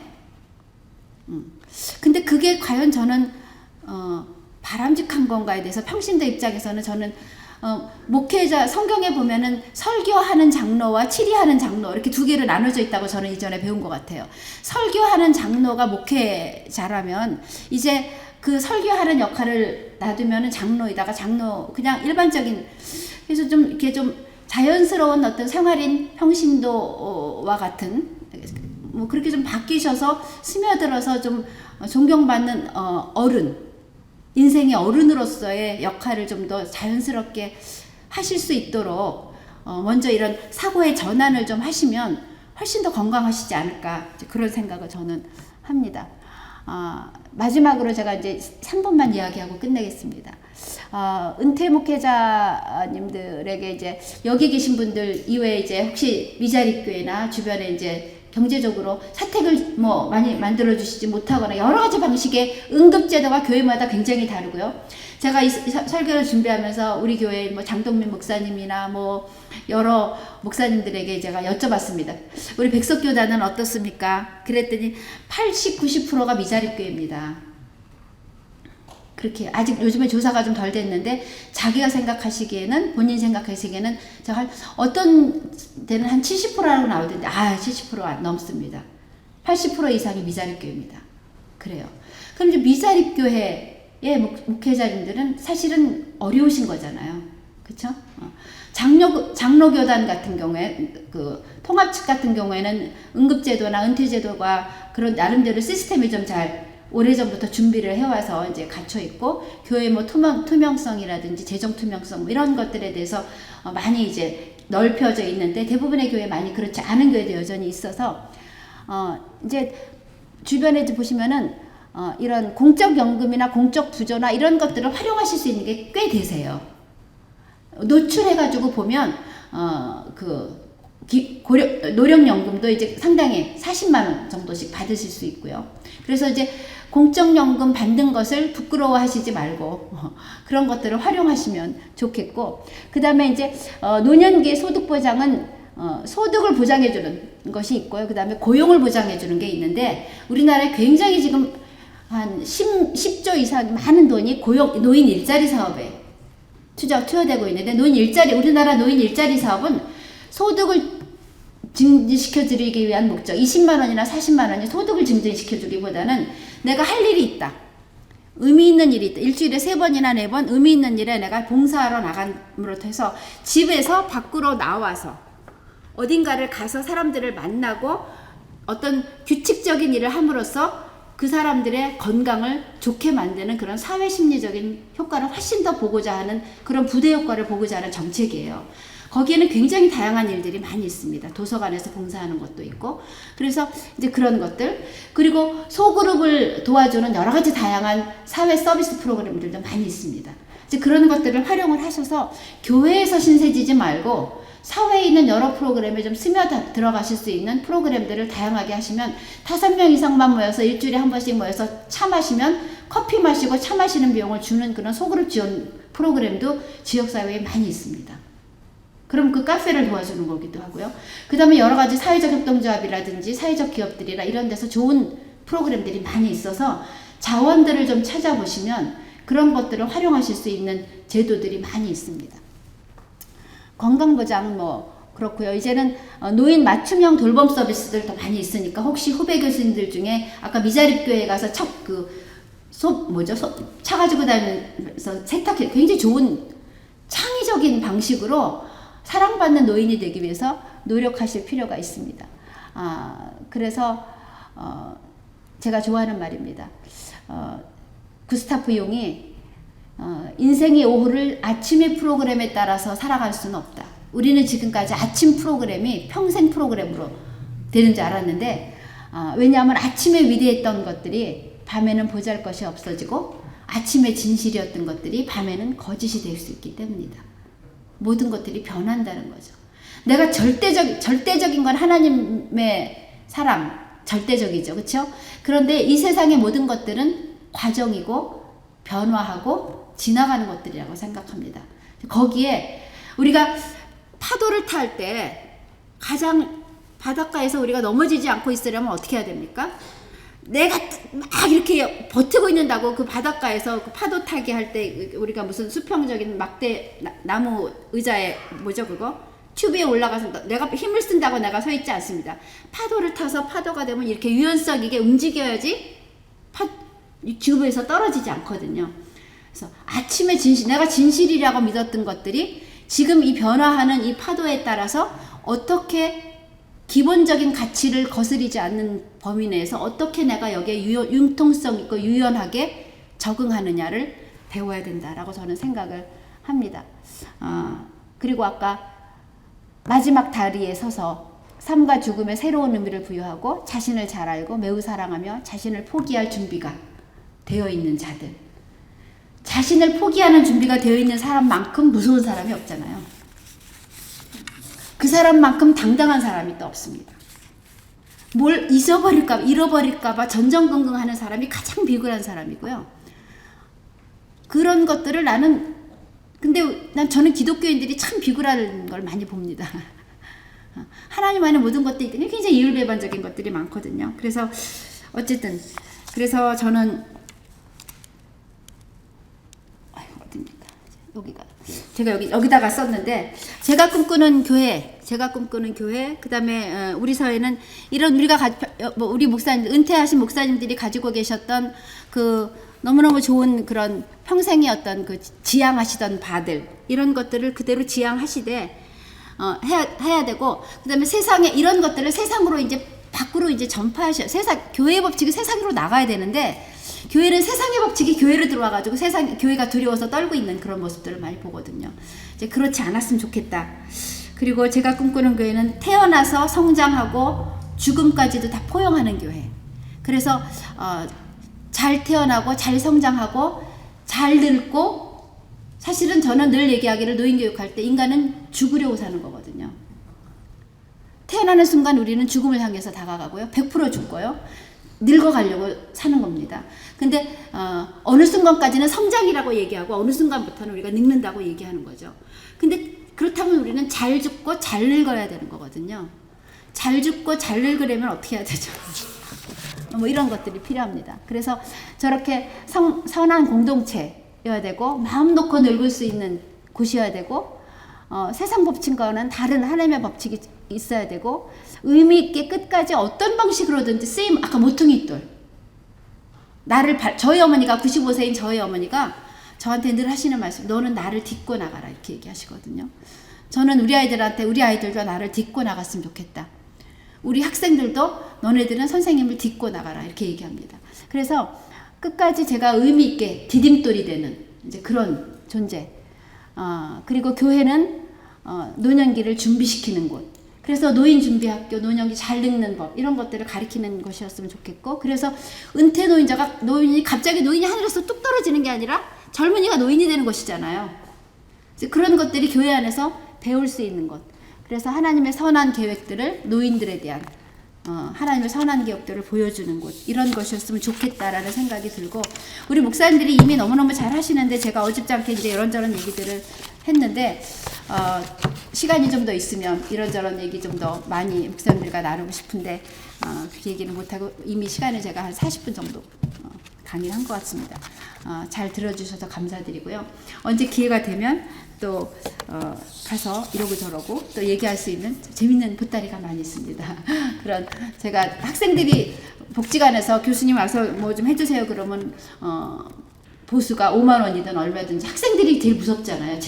근데 그게 과연 저는 바람직한 건가에 대해서 평신도 입장에서는 저는 목회자, 성경에 보면은 설교하는 장로와 치리하는 장로 이렇게 두 개로 나눠져 있다고 저는 이전에 배운 것 같아요. 설교하는 장로가 목회자라면 이제 그 설교하는 역할을 놔두면은 장로에다가 장로 그냥 일반적인, 그래서 좀 이렇게 좀 자연스러운 어떤 생활인 평신도와 같은 뭐 그렇게 좀 바뀌셔서 스며들어서 좀 존경받는 어른, 인생의 어른으로서의 역할을 좀 더 자연스럽게 하실 수 있도록 먼저 이런 사고의 전환을 좀 하시면 훨씬 더 건강하시지 않을까, 그런 생각을 저는 합니다. 마지막으로 제가 이제 3분만 이야기하고 끝내겠습니다. 은퇴 목회자님들에게 이제 여기 계신 분들 이외에 이제 혹시 미자립교회나 주변에 이제 경제적으로 사택을 뭐 많이 만들어 주시지 못하거나 여러 가지 방식의 응급제도가 교회마다 굉장히 다르고요. 제가 이 설교를 준비하면서 우리 교회 뭐 장동민 목사님이나 뭐 여러 목사님들에게 제가 여쭤봤습니다. 우리 백석교단은 어떻습니까? 그랬더니 80, 90%가 미자립교회입니다. 그렇게 아직 요즘에 조사가 좀 덜 됐는데 자기가 생각하시기에는, 본인 생각하시기에는 제가 어떤 데는 한 70%라고 나오던데 70%가 넘습니다. 80% 이상이 미자립교회입니다. 그래요. 그럼 이제 미자립교회의 목회자님들은 사실은 어려우신 거잖아요. 그쵸? 장로교단 같은 경우에, 그 통합 측 같은 경우에는 응급제도나 은퇴제도가 그런 나름대로 시스템이 좀 잘 오래전부터 준비를 해와서 이제 갇혀 있고, 교회 뭐 투명성이라든지 재정 투명성 뭐 이런 것들에 대해서 많이 이제 넓혀져 있는데, 대부분의 교회 많이 그렇지 않은 교회도 여전히 있어서 이제 주변에 이제 보시면은 이런 공적 연금이나 공적 부조나 이런 것들을 활용하실 수 있는 게 꽤 되세요. 노출해가지고 보면 노령연금도 이제 상당히 40만 원 정도씩 받으실 수 있고요. 그래서 이제 공적연금 받는 것을 부끄러워하시지 말고 그런 것들을 활용하시면 좋겠고, 그 다음에 이제 노년기 소득보장은 소득을 보장해주는 것이 있고요. 그 다음에 고용을 보장해주는 게 있는데, 우리나라에 굉장히 지금 한 10조 이상 많은 돈이 노인 일자리 사업에 투여되고 있는데, 우리나라 노인 일자리 사업은 소득을 증진시켜드리기 위한 목적, 20만 원이나 40만 원이 소득을 증진시켜주기보다는 내가 할 일이 있다, 의미 있는 일이 있다, 일주일에 3번이나 4번 의미 있는 일에 내가 봉사하러 나감으로 해서 집에서 밖으로 나와서 어딘가를 가서 사람들을 만나고 어떤 규칙적인 일을 함으로써 그 사람들의 건강을 좋게 만드는 그런 사회심리적인 효과를 훨씬 더 보고자 하는, 그런 부대 효과를 보고자 하는 정책이에요. 거기에는 굉장히 다양한 일들이 많이 있습니다. 도서관에서 봉사하는 것도 있고, 그래서 이제 그런 것들, 그리고 소그룹을 도와주는 여러 가지 다양한 사회 서비스 프로그램들도 많이 있습니다. 이제 그런 것들을 활용을 하셔서 교회에서 신세지지 말고 사회에 있는 여러 프로그램에 좀 들어가실 수 있는 프로그램들을 다양하게 하시면, 5명 이상만 모여서 일주일에 한 번씩 모여서 차 마시면 커피 마시고 차 마시는 비용을 주는 그런 소그룹 지원 프로그램도 지역사회에 많이 있습니다. 그럼 그 카페를 도와주는 거기도 하고요. 그 다음에 여러 가지 사회적 협동조합이라든지 사회적 기업들이나 이런 데서 좋은 프로그램들이 많이 있어서 자원들을 좀 찾아보시면 그런 것들을 활용하실 수 있는 제도들이 많이 있습니다. 건강보장 뭐 그렇고요. 이제는 노인 맞춤형 돌봄 서비스들도 많이 있으니까, 혹시 후배 교수님들 중에 아까 미자립교회 가서 차 가지고 다니면서 세탁해, 굉장히 좋은 창의적인 방식으로 사랑받는 노인이 되기 위해서 노력하실 필요가 있습니다. 그래서 제가 좋아하는 말입니다. 구스타프 융이 인생의 오후를 아침의 프로그램에 따라서 살아갈 수는 없다. 우리는 지금까지 아침 프로그램이 평생 프로그램으로 되는 줄 알았는데, 왜냐하면 아침에 위대했던 것들이 밤에는 보잘것이 없어지고, 아침에 진실이었던 것들이 밤에는 거짓이 될 수 있기 때문이다. 모든 것들이 변한다는 거죠. 내가 절대적인 건 하나님의 사람, 절대적이죠. 그렇죠? 그런데 이 세상의 모든 것들은 과정이고 변화하고 지나가는 것들이라고 생각합니다. 거기에 우리가 파도를 탈 때 가장 바닷가에서 우리가 넘어지지 않고 있으려면 어떻게 해야 됩니까? 내가 막 이렇게 버티고 있는다고 그 바닷가에서 그 파도 타기 할 때 우리가 무슨 수평적인 막대 나무 의자에 뭐죠 그거? 튜브에 올라가서 내가 힘을 쓴다고 내가 서 있지 않습니다. 파도를 타서 파도가 되면 이렇게 유연성 있게 움직여야지 튜브에서 떨어지지 않거든요. 그래서 아침에 내가 진실이라고 믿었던 것들이 지금 이 변화하는 이 파도에 따라서 어떻게 기본적인 가치를 거스리지 않는 범위 내에서 어떻게 내가 여기에 융통성 있고 유연하게 적응하느냐를 배워야 된다라고 저는 생각을 합니다. 그리고 아까 마지막 다리에 서서 삶과 죽음에 새로운 의미를 부여하고 자신을 잘 알고 매우 사랑하며 자신을 포기할 준비가 되어 있는 자들. 자신을 포기하는 준비가 되어 있는 사람만큼 무서운 사람이 없잖아요. 그 사람만큼 당당한 사람이 또 없습니다. 뭘 잃어버릴까봐 전전긍긍하는 사람이 가장 비굴한 사람이고요. 그런 것들을 저는 기독교인들이 참 비굴한 걸 많이 봅니다. 하나님 안에 모든 것들이 굉장히 이율배반적인 것들이 많거든요. 그래서 어쨌든 그래서 저는 어딥니까? 제가 여기다가 썼는데 제가 꿈꾸는 교회 그다음에 우리 사회는 이런 우리 목사님 은퇴하신 목사님들이 가지고 계셨던 그 너무너무 좋은 그런 평생의 어떤 그 지향하시던 바들 이런 것들을 그대로 지향하시되 해야 되고 그다음에 세상에 이런 것들을 세상으로 이제 밖으로 이제 교회의 법칙이 세상으로 나가야 되는데 교회는 세상의 법칙이 교회로 들어와가지고 교회가 두려워서 떨고 있는 그런 모습들을 많이 보거든요. 이제 그렇지 않았으면 좋겠다. 그리고 제가 꿈꾸는 교회는 태어나서 성장하고 죽음까지도 다 포용하는 교회. 그래서 잘 태어나고 잘 성장하고 잘 늙고 사실은 저는 늘 얘기하기를 노인교육할 때 인간은 죽으려고 사는 거거든요. 태어나는 순간 우리는 죽음을 향해서 다가가고요. 100% 죽고요. 늙어가려고 사는 겁니다. 근데 어느 순간까지는 성장이라고 얘기하고 어느 순간부터는 우리가 늙는다고 얘기하는 거죠. 근데 그렇다면 우리는 잘 죽고 잘 늙어야 되는 거거든요. 잘 죽고 잘 늙으려면 어떻게 해야 되죠? 뭐 이런 것들이 필요합니다. 그래서 저렇게 선한 공동체여야 되고 마음 놓고 늙을 수 있는 곳이어야 되고 세상 법칙과는 다른 하나님의 법칙이 있어야 되고 의미 있게 끝까지 어떤 방식으로든지 아까 모퉁이돌 저희 어머니가 95세인 저희 어머니가 저한테 늘 하시는 말씀 너는 나를 딛고 나가라 이렇게 얘기하시거든요. 저는 우리 아이들도 나를 딛고 나갔으면 좋겠다. 우리 학생들도 너네들은 선생님을 딛고 나가라 이렇게 얘기합니다. 그래서 끝까지 제가 의미 있게 디딤돌이 되는 이제 그런 존재. 그리고 교회는 노년기를 준비시키는 곳. 그래서 노인준비학교, 노년기 잘 늙는 법 이런 것들을 가르치는 것이었으면 좋겠고 그래서 은퇴 노인이 갑자기 노인이 하늘에서 뚝 떨어지는 게 아니라 젊은이가 노인이 되는 것이잖아요. 이제 그런 것들이 교회 안에서 배울 수 있는 것. 그래서 하나님의 선한 계획들을 노인들에 대한 하나님의 선한 계획들을 보여주는 곳 이런 것이었으면 좋겠다라는 생각이 들고 우리 목사님들이 이미 너무너무 잘 하시는데 제가 어줍잖게 이제 이런저런 얘기들을 했는데 시간이 좀 더 있으면 이런저런 얘기 좀 더 많이 목사님들과 나누고 싶은데 그 얘기는 못하고 이미 시간을 제가 한 40분 정도 강의를 한 것 같습니다. 잘 들어주셔서 감사드리고요. 언제 기회가 되면 또 가서 이러고 저러고 또 얘기할 수 있는 재밌는 보따리가 많이 있습니다. 그런 제가 학생들이 복지관에서 교수님 와서 뭐 좀 해주세요 그러면 보수가 5만 원이든 얼마든지 학생들이 제일 무섭잖아요.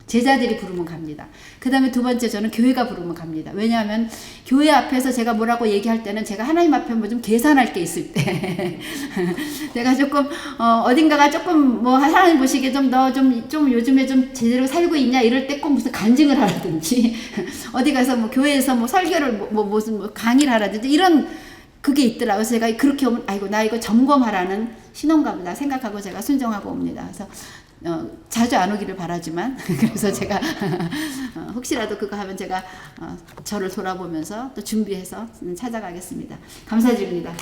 제자들이 부르면 갑니다. 그 다음에 두 번째 저는 교회가 부르면 갑니다. 왜냐하면 교회 앞에서 제가 뭐라고 얘기할 때는 제가 하나님 앞에 뭐 좀 계산할 게 있을 때 내가 조금 어딘가가 조금 뭐 하나님 보시기에 좀 요즘에 좀 제대로 살고 있냐 이럴 때 꼭 무슨 간증을 하라든지 어디 가서 뭐 교회에서 뭐 설교를 무슨 강의를 하라든지 이런 그게 있더라고요. 그래서 제가 그렇게 오면 아이고 나 이거 점검하라는 신호인가 보다 생각하고 제가 순종하고 옵니다. 그래서 자주 안 오기를 바라지만 그래서 제가 혹시라도 그거 하면 제가 저를 돌아보면서 또 준비해서 찾아가겠습니다. 감사드립니다.